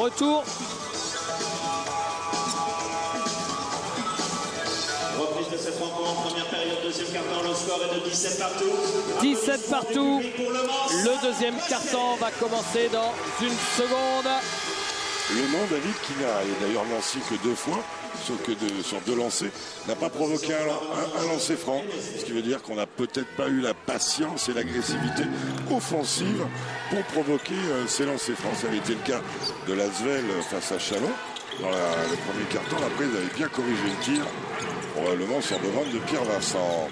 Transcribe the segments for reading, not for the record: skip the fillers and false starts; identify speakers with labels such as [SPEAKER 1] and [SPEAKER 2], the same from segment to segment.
[SPEAKER 1] retour.
[SPEAKER 2] Reprise de cette rencontre, première période, deuxième quart-temps, le score est de 17 partout.
[SPEAKER 1] 17 partout. Le deuxième quart-temps va commencer dans une seconde.
[SPEAKER 3] Le Mans, David, qui n'a d'ailleurs lancé que 2 fois, sur 2 lancers, n'a pas provoqué un lancer franc. Ce qui veut dire qu'on n'a peut-être pas eu la patience et l'agressivité offensive pour provoquer ces lancers francs. Ça avait été le cas de l'Asvel face à Chalon dans le premier quart-temps. Après, ils avaient bien corrigé le tir, probablement sur demande de Pierre Vincent.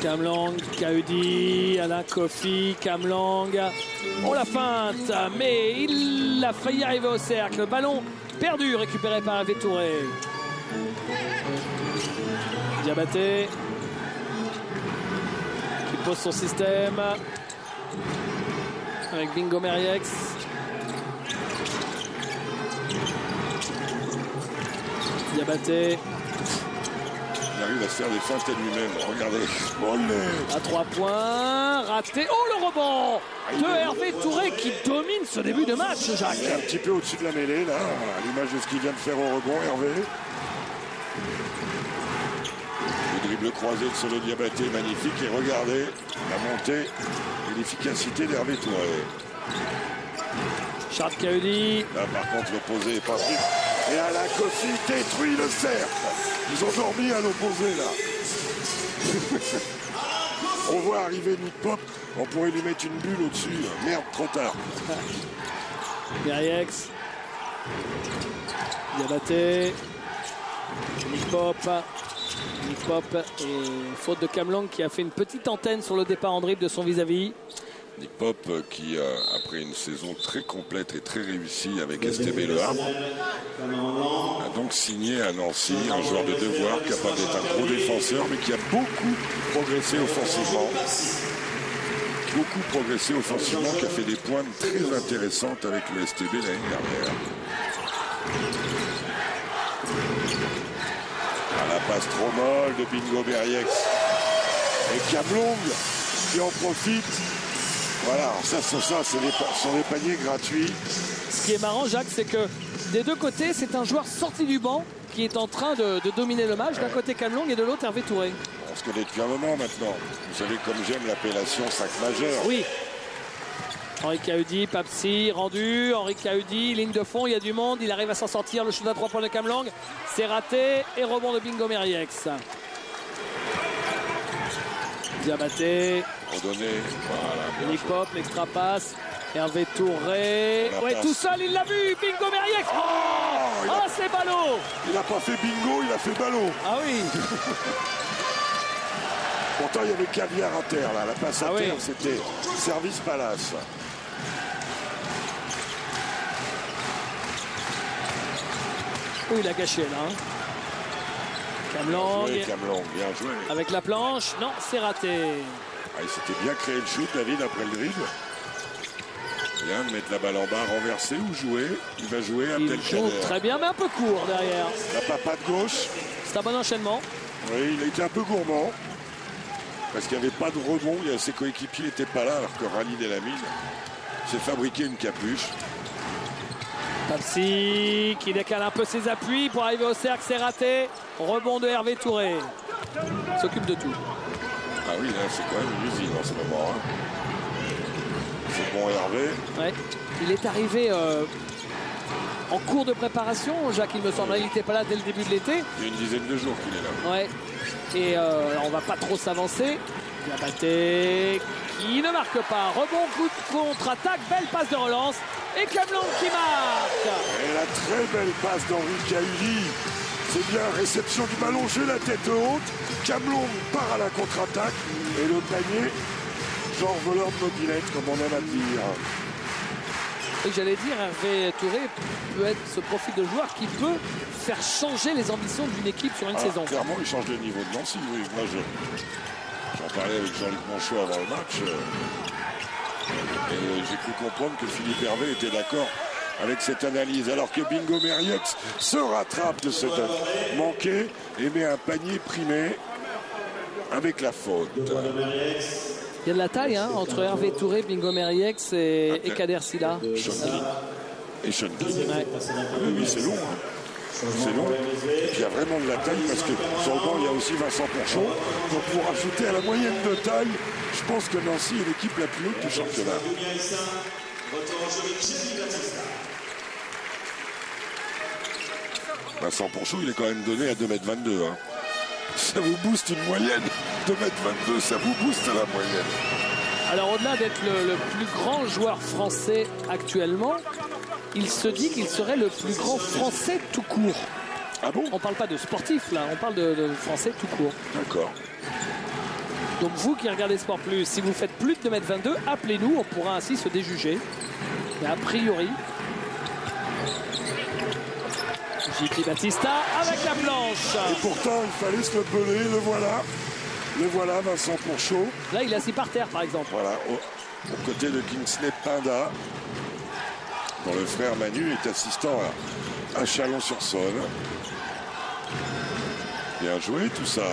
[SPEAKER 1] Cam Lang, Kaudi, Alain Kofi, Cam Lang. Oh la feinte, mais il a failli arriver au cercle. Ballon perdu, récupéré par Hervé Touré. Diabaté qui pose son système avec Bingo Meriex. Diabaté.
[SPEAKER 3] Il arrive à se faire des feintes à lui-même. Regardez.
[SPEAKER 1] À 3 points, raté. Oh, le rebond de Hervé Touré qui domine ce début de match, Jacques.
[SPEAKER 3] Il est un petit peu au-dessus de la mêlée, là, à l'image de ce qu'il vient de faire au rebond, Hervé. Le dribble croisé de Solo Diabaté, magnifique. Et regardez la montée et l'efficacité d'Hervé Touré.
[SPEAKER 1] Charles Kaudi.
[SPEAKER 3] Là, par contre, l'opposé est pas pris. Et Alain Kofi détruit le cercle. Ils ont dormi à l'opposé, là. On voit arriver Nick Pop. On pourrait lui mettre une bulle au-dessus. Merde, trop tard.
[SPEAKER 1] Meriex. Diabaté. Nick Pop. Et faute de Cam Lang qui a fait une petite antenne sur le départ en dribble de son vis-à-vis.
[SPEAKER 3] Nick Pop qui, après une saison très complète et très réussie avec STB Le Havre, a donc signé à Nancy un joueur de devoir capable d'être un gros défenseur, mais qui a beaucoup progressé offensivement. Qui a fait des pointes très intéressantes avec le STB l'année dernière. À la passe trop molle de Bingo Meriex. Et Cam Lang qui en profite. Voilà, ça sont des paniers gratuits.
[SPEAKER 1] Ce qui est marrant, Jacques, c'est que des deux côtés, c'est un joueur sorti du banc qui est en train de dominer le match. D'un côté Cam Lang et de l'autre Hervé Touré.
[SPEAKER 3] On se connaît depuis un moment maintenant. Vous savez comme j'aime l'appellation 5 majeurs.
[SPEAKER 1] Oui. Henri Kaudi, Papsi, rendu. Henri Kaudi, ligne de fond, il y a du monde. Il arrive à s'en sortir. Le shoot à 3 points de Cam Lang. C'est raté. Et rebond de Bingo Meriex. Diabaté.
[SPEAKER 3] Redonné. Voilà,
[SPEAKER 1] Nick Pop, l'extra passe. Hervé Touré. Ouais, tout seul, il l'a vu. Bingo Meriex. Oh, c'est ballot.
[SPEAKER 3] Il n'a pas fait bingo, il a fait ballot.
[SPEAKER 1] Ah oui.
[SPEAKER 3] Pourtant, il y avait caviar à terre, là. La passe à terre, c'était service Palace.
[SPEAKER 1] Oh, il a gâché, là. Hein. Cam Lang.
[SPEAKER 3] Bien joué.
[SPEAKER 1] Avec la planche. Non, c'est raté.
[SPEAKER 3] Il s'était bien créé le shoot, David, après le dribble. Bien de mettre la balle en bas, renverser ou jouer. Il va jouer Abdelkader.
[SPEAKER 1] Très bien, mais un peu court derrière.
[SPEAKER 3] La papa de gauche.
[SPEAKER 1] C'est un bon enchaînement.
[SPEAKER 3] Oui, il a été un peu gourmand. Parce qu'il n'y avait pas de rebond. Ses coéquipiers n'étaient pas là, alors que Khalid Elamine s'est fabriqué une capuche.
[SPEAKER 1] Papsi qui décale un peu ses appuis pour arriver au cercle, c'est raté. Rebond de Hervé Touré. S'occupe de tout.
[SPEAKER 3] Ah oui, là, c'est quand même une usine en ce moment. Hein. C'est bon Hervé.
[SPEAKER 1] Ouais. Il est arrivé en cours de préparation, Jacques, il me semble. Il n'était pas là dès le début de l'été.
[SPEAKER 3] Il y a une dizaine de jours qu'il est là.
[SPEAKER 1] Ouais. Et on va pas trop s'avancer. Diabaté qui ne marque pas. Rebond, coup de contre-attaque, belle passe de relance. Et Cam Lang qui marque.
[SPEAKER 3] Et la très belle passe d'Henri Kaudi. C'est bien, réception du ballon, jeu la tête haute. Cam Lang part à la contre-attaque. Et le panier, genre voleur de mobilette, comme on aime à le dire.
[SPEAKER 1] Et j'allais dire, Hervé Touré peut être ce profil de joueur qui peut faire changer les ambitions d'une équipe sur une saison.
[SPEAKER 3] Clairement, il change le niveau de Nancy. Oui, moi, j'en parlais avec Jean-Luc Monchot avant le match. Et j'ai cru comprendre que Philippe Hervé était d'accord avec cette analyse. Alors que Bingo Meriex se rattrape de ce manqué et met un panier primé avec la faute.
[SPEAKER 1] Il y a de la taille hein, entre Hervé Touré, Bingo Meriex et Kader Silla.
[SPEAKER 3] et Sean King.
[SPEAKER 1] Ouais.
[SPEAKER 3] Oui, c'est long. Hein. C'est long. Et puis il y a vraiment de la taille parce que sur le banc, il y a aussi Vincent Pourchaud. Donc pour rajouter à la moyenne de taille, je pense que Nancy est l'équipe la plus haute du championnat. Vincent Pourchaud, il est quand même donné à 2,22 m. Hein. Ça vous booste une moyenne. 2,22 m, ça vous booste la moyenne.
[SPEAKER 1] Alors au-delà d'être le plus grand joueur français actuellement, il se dit qu'il serait le plus grand français tout court.
[SPEAKER 3] Ah bon?
[SPEAKER 1] On parle pas de sportif là, on parle de français tout court.
[SPEAKER 3] D'accord.
[SPEAKER 1] Donc vous qui regardez Sport Plus, si vous faites plus de 2,22 m, appelez-nous, on pourra ainsi se déjuger. Mais a priori, JP Batista avec la planche.
[SPEAKER 3] Et pourtant, il fallait se le peler, le voilà. Le voilà, Vincent Pourchaud.
[SPEAKER 1] Là, il est assis par terre, par exemple.
[SPEAKER 3] Voilà, aux côtés de Kingsley Pinda, dont le frère Manu est assistant à Chalon-sur-Saône. Bien joué, tout ça.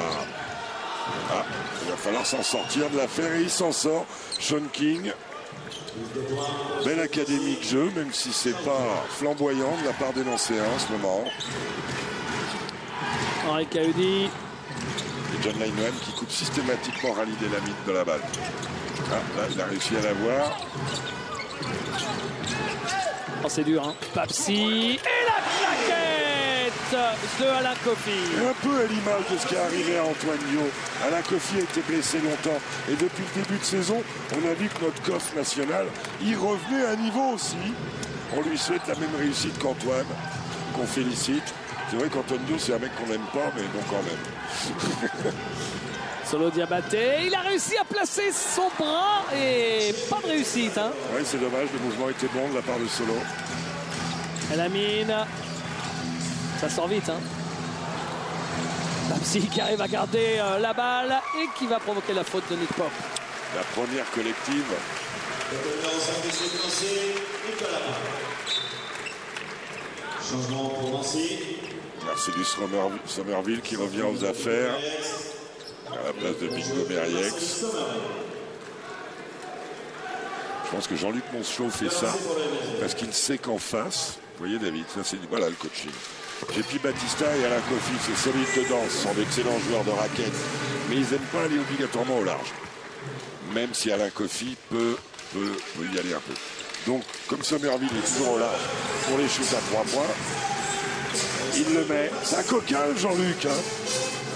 [SPEAKER 3] Ah, il va falloir s'en sortir de l'affaire et il s'en sort. Sean King. Belle académie de jeu, même si c'est pas flamboyant de la part des Nancéens en ce moment.
[SPEAKER 1] Henri Caudi.
[SPEAKER 3] Et John Lineman qui coupe systématiquement Rally Delamite de la balle. Ah, là, il a réussi à l'avoir.
[SPEAKER 1] Oh, c'est dur, hein. Papsi. Et la claquette de Alain Kofi.
[SPEAKER 3] Un peu à l'image de ce qui est arrivé à Antoine Dio. Alain Kofi a été blessé longtemps. Et depuis le début de saison, on a vu que notre coffre national, il revenait à niveau aussi. On lui souhaite la même réussite qu'Antoine, qu'on félicite. C'est vrai qu'Antoine Dio, c'est un mec qu'on n'aime pas, mais bon, quand même.
[SPEAKER 1] Solo Diabaté, il a réussi à placer son bras et pas de réussite. Hein.
[SPEAKER 3] Oui, c'est dommage, le mouvement était bon de la part de Solo.
[SPEAKER 1] Elamine, ça sort vite. Hein. Papsi qui arrive à garder la balle et qui va provoquer la faute de Nick Pop.
[SPEAKER 3] La première collective.
[SPEAKER 2] Changement pour Nancy.
[SPEAKER 3] Marcellus Somerville qui revient aux affaires à la place de Bingo Meriex. Je pense que Jean-Luc Monchot fait ça parce qu'il sait qu'en face, vous voyez David, ça c'est voilà le coaching. JP Batista et Alain Kofi, c'est solide dedans, ce sont d'excellents joueurs de raquettes, mais ils n'aiment pas aller obligatoirement au large. Même si Alain Kofi peut y aller un peu. Donc, comme Somerville est toujours au large pour les shoots à 3 points, il le met. C'est un coquin, Jean-Luc. Hein,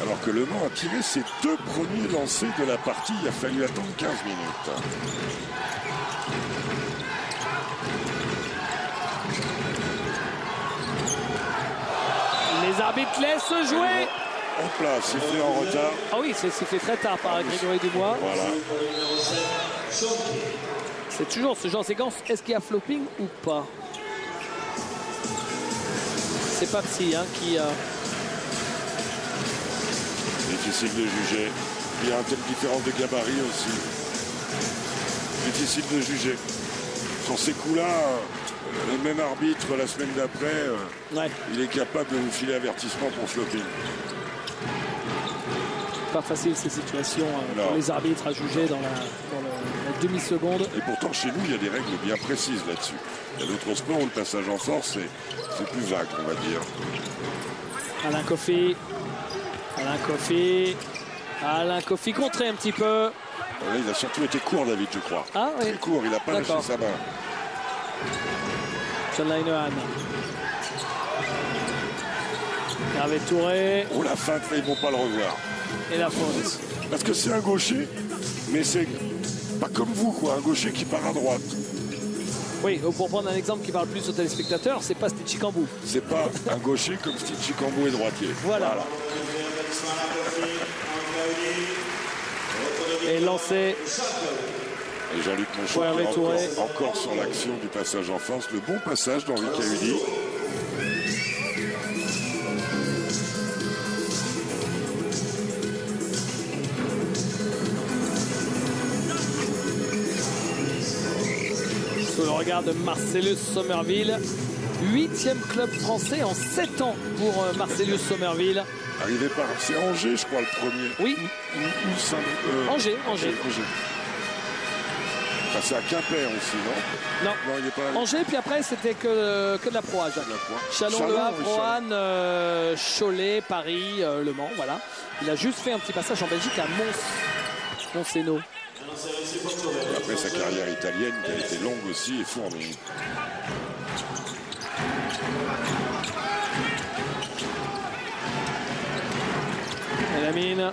[SPEAKER 3] alors que Le Mans a tiré ses 2 premiers lancers de la partie. Il a fallu attendre 15 minutes.
[SPEAKER 1] Les arbitres laissent jouer.
[SPEAKER 3] Hop là, c'est fait en retard.
[SPEAKER 1] Ah oui, c'est fait très tard par Grégory Dubois.
[SPEAKER 3] Voilà.
[SPEAKER 1] C'est toujours ce genre de séquence. Est-ce qu'il y a flopping ou pas? C'est Papsi hein, qui...
[SPEAKER 3] Difficile de juger. Il y a une telle différence de gabarit aussi. Difficile de juger. Sur ces coups-là, le même arbitre la semaine d'après,
[SPEAKER 1] ouais.
[SPEAKER 3] Il est capable de vous filer avertissement pour flopping.
[SPEAKER 1] Pas facile ces situations pour les arbitres à juger dans la demi-seconde.
[SPEAKER 3] Et pourtant, chez nous, il y a des règles bien précises là-dessus. Il y a d'autres sports où le passage en force, c'est plus vague, on va dire.
[SPEAKER 1] Alain Kofi. Alain Kofi contré un petit peu.
[SPEAKER 3] Ouais, il a surtout été court, David, je crois.
[SPEAKER 1] Ah oui.
[SPEAKER 3] Très court, il n'a pas lâché sa main.
[SPEAKER 1] John Linehan. Hervé Touré.
[SPEAKER 3] Oh, la feinte, là, ils ne vont pas le revoir.
[SPEAKER 1] Et la faute.
[SPEAKER 3] Parce que c'est un gaucher, mais c'est pas comme vous, quoi. Un gaucher qui part à droite.
[SPEAKER 1] Oui, pour prendre un exemple qui parle plus aux téléspectateurs, c'est pas Stitchy Cambou.
[SPEAKER 3] C'est pas un gaucher comme Stitchy Cambou est droitier.
[SPEAKER 1] Voilà. Et lancé.
[SPEAKER 3] Et Jean-Luc Monchot encore sur l'action du passage en force. Le bon passage d'Henri Caudi.
[SPEAKER 1] Sous le regard de Marcellus Somerville. 8e club français en 7 ans pour Marcellus Somerville.
[SPEAKER 3] Arrivé par... C'est Angers, je crois, le premier.
[SPEAKER 1] Oui.
[SPEAKER 3] Angers.
[SPEAKER 1] Angers.
[SPEAKER 3] passé à Quimper aussi, non?
[SPEAKER 1] Non.
[SPEAKER 3] Non, il n'est pas allé.
[SPEAKER 1] Angers, puis après, c'était que de la Pro A, Jacques. Chalon, Le Havre, Roanne, Cholet, Paris, Le Mans, voilà. Il a juste fait un petit passage en Belgique à Mons-Seno.
[SPEAKER 3] Et après sa carrière italienne qui a été longue aussi et fournie.
[SPEAKER 1] Et la mine.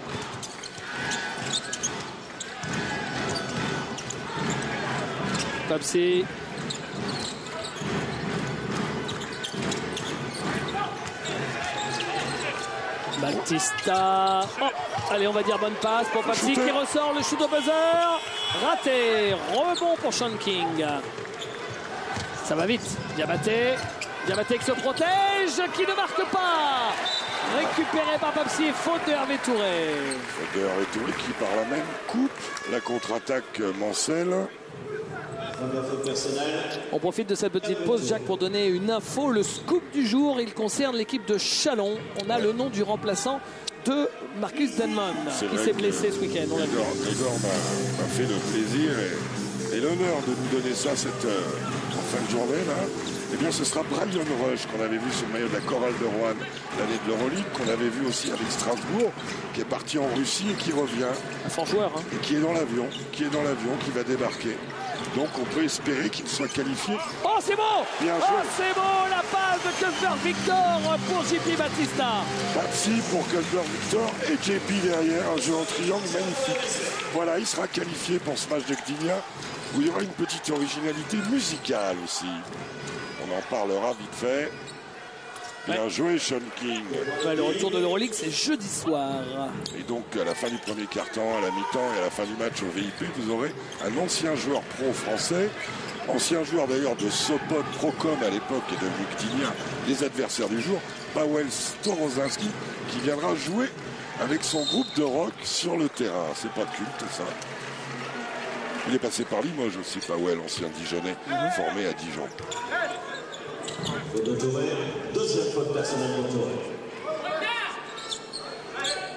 [SPEAKER 1] Papsi. Battista. Oh, allez, on va dire bonne passe pour Papsi qui ressort le shoot au buzzer. Raté. Rebond pour Sean King. Ça va vite. Diabaté. Diabaté qui se protège, qui ne marque pas. Récupéré par Papsi et faute de Hervé Touré.
[SPEAKER 3] Faute de Hervé Touré qui par la même coupe la contre-attaque Mancel.
[SPEAKER 1] On profite de cette petite pause, Jacques, pour donner une info. Le scoop du jour, il concerne l'équipe de Chalon. On a le nom du remplaçant de Marcus Denman, qui s'est blessé ce week-end.
[SPEAKER 3] Grégor m'a fait le plaisir et l'honneur de nous donner ça en fin de journée. Là. Eh bien, ce sera Brian Rush qu'on avait vu sur le maillot de la Chorale de Roanne l'année de l'Euroleague, qu'on avait vu aussi avec Strasbourg, qui est parti en Russie et qui revient.
[SPEAKER 1] Un fort joueur. Hein.
[SPEAKER 3] Et qui est dans l'avion, qui va débarquer. Donc on peut espérer qu'il soit qualifié.
[SPEAKER 1] Oh, c'est beau!
[SPEAKER 3] Bien
[SPEAKER 1] joué. Oh, c'est beau! La passe de Cuthbert Victor pour JP Battista.
[SPEAKER 3] Papsi pour Cuthbert Victor et JP derrière, un jeu en triangle magnifique. Voilà, il sera qualifié pour ce match de Gdynia, où il y aura une petite originalité musicale aussi. On en parlera vite fait. Bien joué, Sean King.
[SPEAKER 1] Ouais, le retour de l'Euroleague, c'est jeudi soir.
[SPEAKER 3] Et donc, à la fin du premier quart-temps, à la mi-temps et à la fin du match au VIP, vous aurez un ancien joueur pro français, ancien joueur d'ailleurs de Sopot Procom à l'époque et de Gdynia, les adversaires du jour, Paweł Storozinski, qui viendra jouer avec son groupe de rock sur le terrain. C'est pas culte, ça. Il est passé par Limoges aussi, Paweł, ancien Dijonnais, formé à Dijon.
[SPEAKER 2] Deuxième faute personnelle de Touré.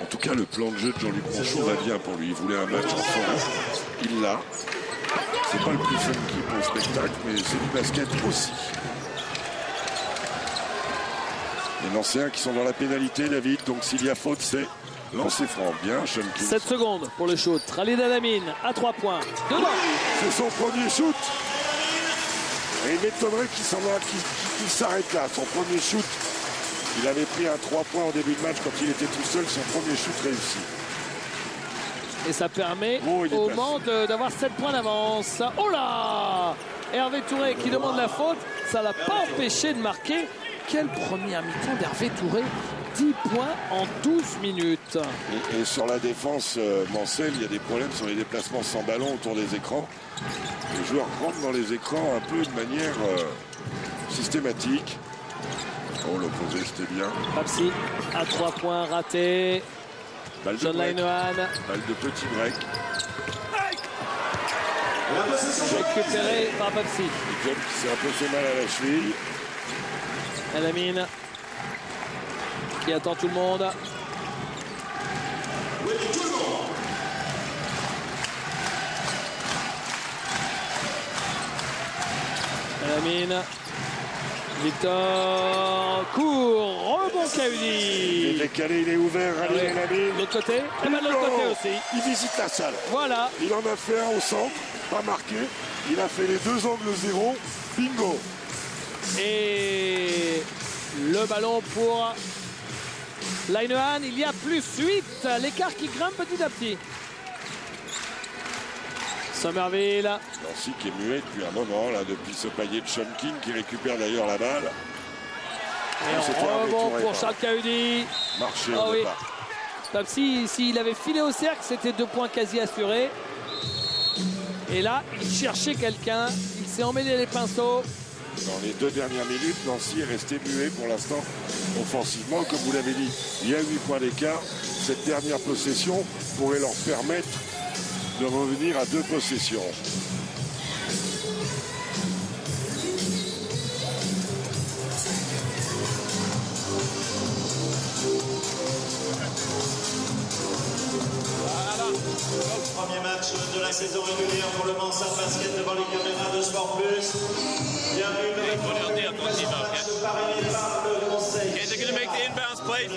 [SPEAKER 3] En tout cas, le plan de jeu de Jean-Luc Monchon va bien pour lui. Il voulait un match en forêt. Il l'a. C'est pas le plus funky pour le spectacle, mais c'est du basket aussi. Les Nancéens qui sont dans la pénalité, David. Donc s'il y a faute, c'est lancer franc. Bien, Sean King.
[SPEAKER 1] 7 secondes pour le shoot. Khalid Alamine à 3 points. Dedans.
[SPEAKER 3] C'est son premier shoot. Et il m'étonnerait qu'il s'arrête là. Son premier shoot, il avait pris un 3 points au début de match quand il était tout seul. Son premier shoot réussi.
[SPEAKER 1] Et ça permet au Mans d'avoir 7 points d'avance. Oh là! Hervé Touré qui demande la faute. Ça l'a pas empêché de marquer. Quelle première mi-temps d'Hervé Touré. 10 points en 12 minutes.
[SPEAKER 3] Et sur la défense, Mancel, il y a des problèmes sur les déplacements sans ballon autour des écrans. Les joueurs rentrent dans les écrans un peu de manière systématique. Oh, l'opposé, c'était bien.
[SPEAKER 1] Papsi à 3 points raté.
[SPEAKER 3] Balle de
[SPEAKER 1] John Lainehan.
[SPEAKER 3] Balle de petit break.
[SPEAKER 1] Récupéré par Papsi.
[SPEAKER 3] John qui s'est un peu fait mal à la cheville.
[SPEAKER 1] Alamine qui attend tout le monde. Alamine. Victor court, rebond Kaudi.
[SPEAKER 3] Il est décalé, il est ouvert, allez Alamine.
[SPEAKER 1] De l'autre côté, et de l'autre côté aussi.
[SPEAKER 3] Il visite la salle.
[SPEAKER 1] Voilà.
[SPEAKER 3] Il en a fait un au centre, pas marqué. Il a fait les 2 angles 0. Bingo.
[SPEAKER 1] Et le ballon pour Lainehan. Il y a plus 8. L'écart qui grimpe petit à petit. Somerville.
[SPEAKER 3] Nancy qui est muet depuis un moment, là, depuis ce panier de Sean King qui récupère d'ailleurs la balle.
[SPEAKER 1] Et rebond pour Charles Kaudi.
[SPEAKER 3] Marché
[SPEAKER 1] au
[SPEAKER 3] départ.
[SPEAKER 1] Comme s'il avait filé au cercle, c'était 2 points quasi assurés. Et là, il cherchait quelqu'un. Il s'est emmêlé les pinceaux.
[SPEAKER 3] Dans les 2 dernières minutes, Nancy est resté muet pour l'instant offensivement. Comme vous l'avez dit, il y a 8 points d'écart. Cette dernière possession pourrait leur permettre de revenir à 2 possessions.
[SPEAKER 2] Premier match de la saison régulière pour le Mansart Basket devant les caméras de Sport Plus. Bienvenue dans le match parrainé par le conseil.
[SPEAKER 4] Okay, they're going to make the inbounds play.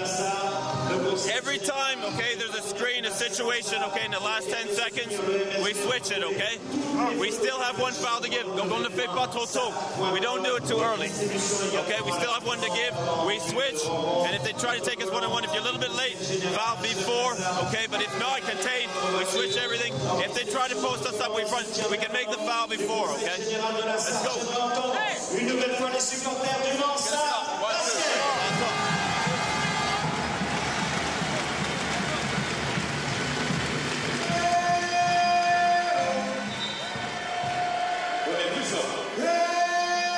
[SPEAKER 4] Every time, okay, there's a screen, a situation, okay, in the last 10 seconds, we switch it, okay? We still have one foul to give. Donc on ne fait pas trop tôt. We don't do it too early. Okay, we still have one to give. We switch, and if they try to take us one-on-one, if you're a little bit late, foul before, okay? But if not, contain, we switch everything. If they try to post us up, we can make the foul before, okay? Let's go.
[SPEAKER 2] Une nouvelle fois les supporters du Mansart Basket.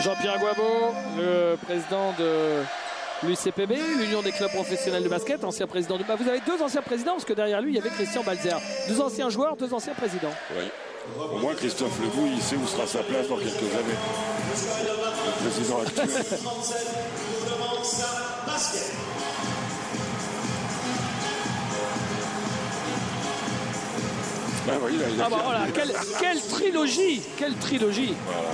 [SPEAKER 1] Jean-Pierre Guabo, le président de l'UCPB, l'Union des clubs professionnels de basket, ancien président du... Vous avez deux anciens présidents, parce que derrière lui, il y avait Christian Balzer. Deux anciens joueurs, deux anciens présidents.
[SPEAKER 3] Oui. Au moins, Christophe Lebouy, il sait où sera sa place dans quelques années. Le président actuel. Ben oui, là,
[SPEAKER 1] ah bah voilà, quelle trilogie, quelle trilogie.
[SPEAKER 3] Voilà.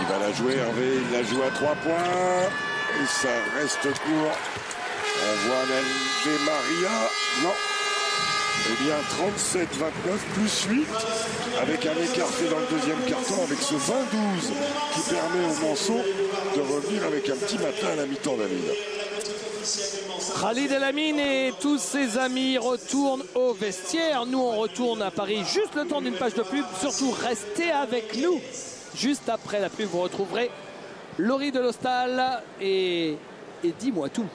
[SPEAKER 3] Il va la jouer, Hervé, il la joue à 3 points et ça reste court. On voit Nelvé Maria, non. Eh bien 37-29 plus 8 avec un écart fait dans le deuxième carton avec ce 20-12 qui permet au Monceau de revenir avec un petit matin à la mi-temps, David.
[SPEAKER 1] Khalid El Amin et tous ses amis retournent au vestiaire. Nous, on retourne à Paris juste le temps d'une page de pub. Surtout, restez avec nous. Juste après la pub, vous retrouverez Laurie Delostal et dis-moi tout.